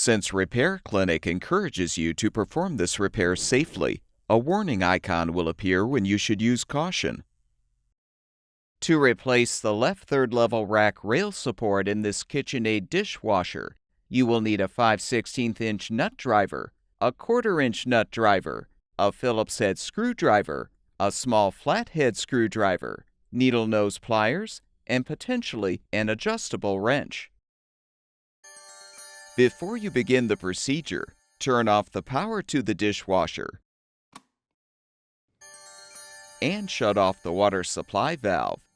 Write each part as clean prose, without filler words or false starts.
Since Repair Clinic encourages you to perform this repair safely, a warning icon will appear when you should use caution. To replace the left third level rack rail support in this KitchenAid dishwasher, you will need a 5/16" nut driver, a 1/4" nut driver, a Phillips head screwdriver, a small flathead screwdriver, needle nose pliers, and potentially an adjustable wrench. Before you begin the procedure, turn off the power to the dishwasher and shut off the water supply valve.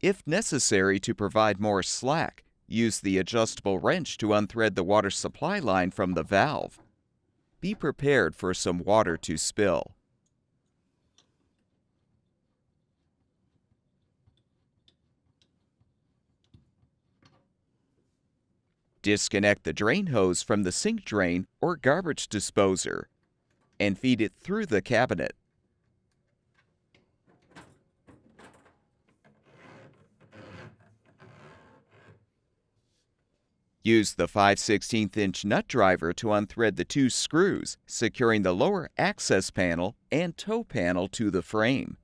If necessary to provide more slack, use the adjustable wrench to unthread the water supply line from the valve. Be prepared for some water to spill. Disconnect the drain hose from the sink drain or garbage disposer and feed it through the cabinet. Use the 5/16" nut driver to unthread the 2 screws, securing the lower access panel and toe panel to the frame.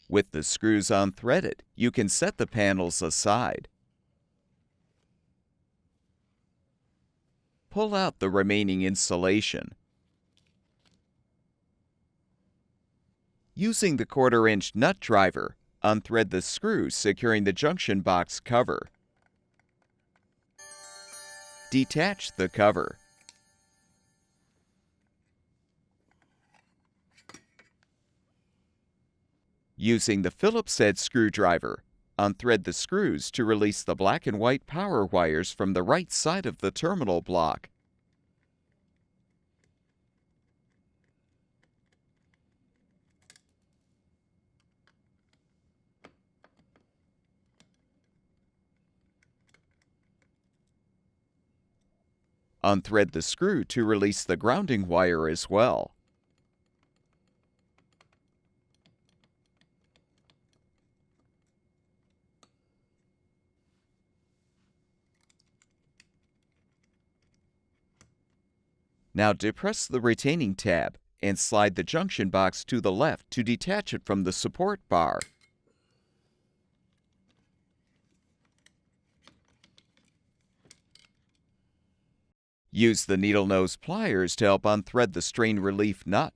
With the screws unthreaded, you can set the panels aside. Pull out the remaining insulation. Using the 1/4" nut driver, unthread the screws securing the junction box cover. Detach the cover. Using the Phillips head screwdriver, unthread the screws to release the black and white power wires from the right side of the terminal block. Unthread the screw to release the grounding wire as well. Now depress the retaining tab and slide the junction box to the left to detach it from the support bar. Use the needle nose pliers to help unthread the strain relief nut.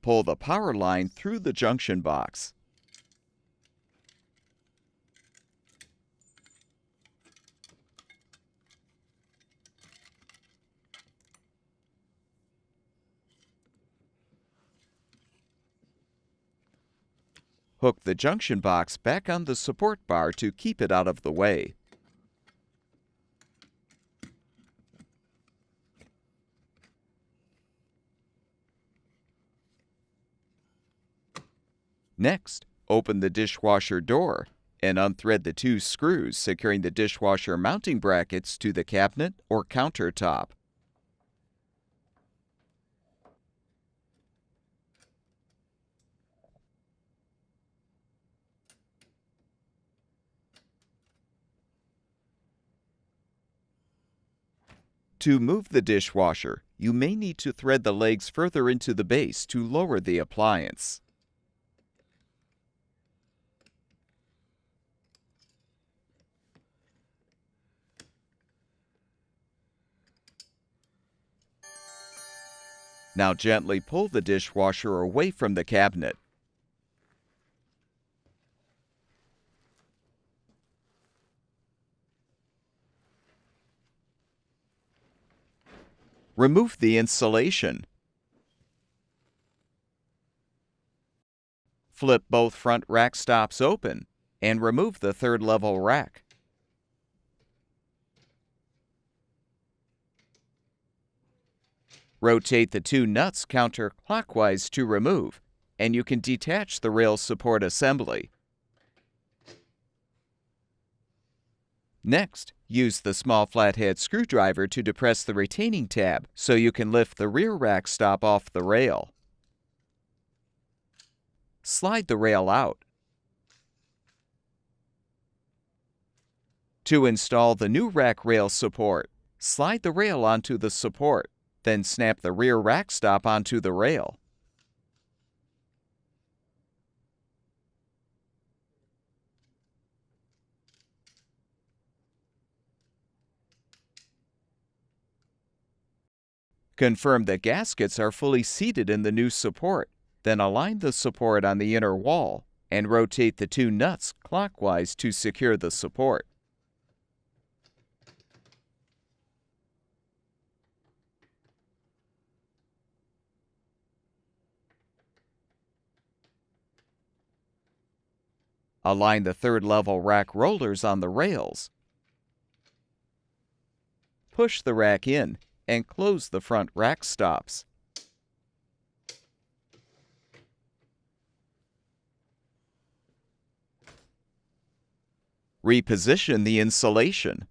Pull the power line through the junction box. Hook the junction box back on the support bar to keep it out of the way. Next, open the dishwasher door and unthread the 2 screws securing the dishwasher mounting brackets to the cabinet or countertop. To move the dishwasher, you may need to thread the legs further into the base to lower the appliance. Now gently pull the dishwasher away from the cabinet. Remove the insulation. Flip both front rack stops open and remove the 3rd level rack. Rotate the 2 nuts counterclockwise to remove, and you can detach the rail support assembly. Next, use the small flathead screwdriver to depress the retaining tab so you can lift the rear rack stop off the rail. Slide the rail out. To install the new rack rail support, slide the rail onto the support, then snap the rear rack stop onto the rail. Confirm that gaskets are fully seated in the new support, then align the support on the inner wall and rotate the two nuts clockwise to secure the support. Align the third level rack rollers on the rails. Push the rack in and close the front rack stops. Reposition the insulation.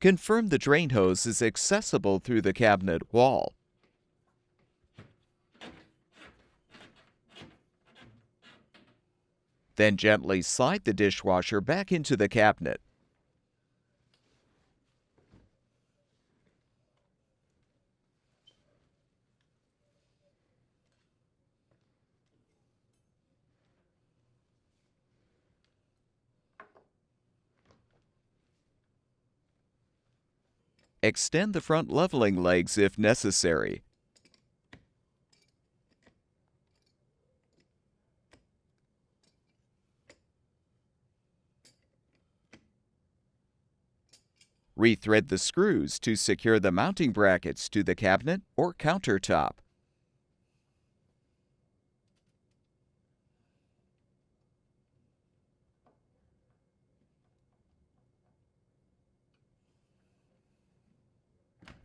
Confirm the drain hose is accessible through the cabinet wall. Then gently slide the dishwasher back into the cabinet. Extend the front leveling legs if necessary. Rethread the screws to secure the mounting brackets to the cabinet or countertop.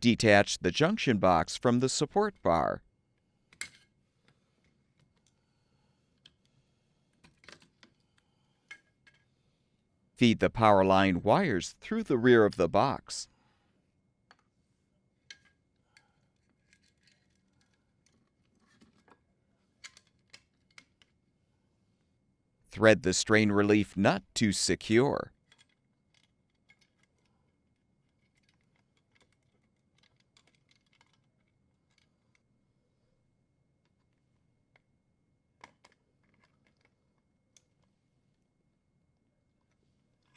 Detach the junction box from the support bar. Feed the power line wires through the rear of the box. Thread the strain relief nut to secure.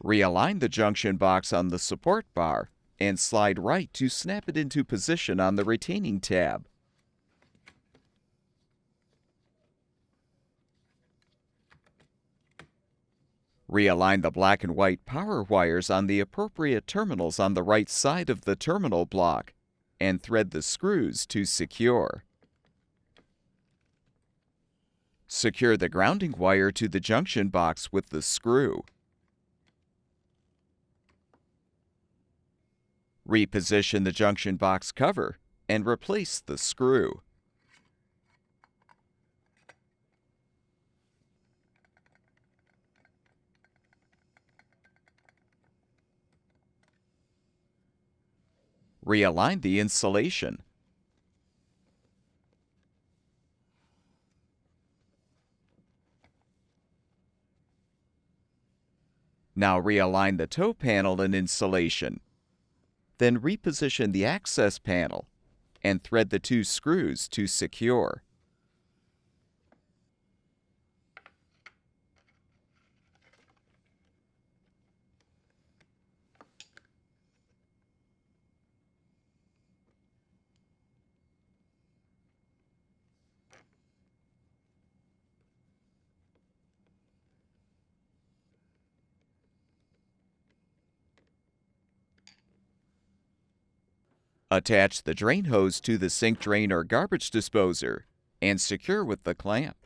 Realign the junction box on the support bar and slide right to snap it into position on the retaining tab. Realign the black and white power wires on the appropriate terminals on the right side of the terminal block and thread the screws to secure. Secure the grounding wire to the junction box with the screw. Reposition the junction box cover and replace the screw. Realign the insulation. Now realign the toe panel and insulation. Then reposition the access panel and thread the two screws to secure. Attach the drain hose to the sink drain or garbage disposer and secure with the clamp.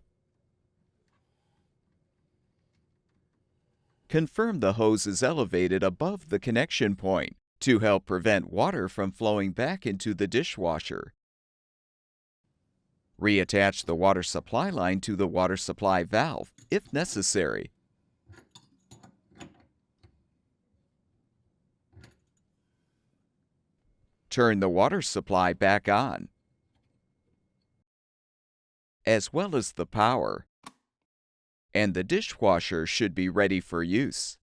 Confirm the hose is elevated above the connection point to help prevent water from flowing back into the dishwasher. Reattach the water supply line to the water supply valve if necessary. Turn the water supply back on, as well as the power, and the dishwasher should be ready for use.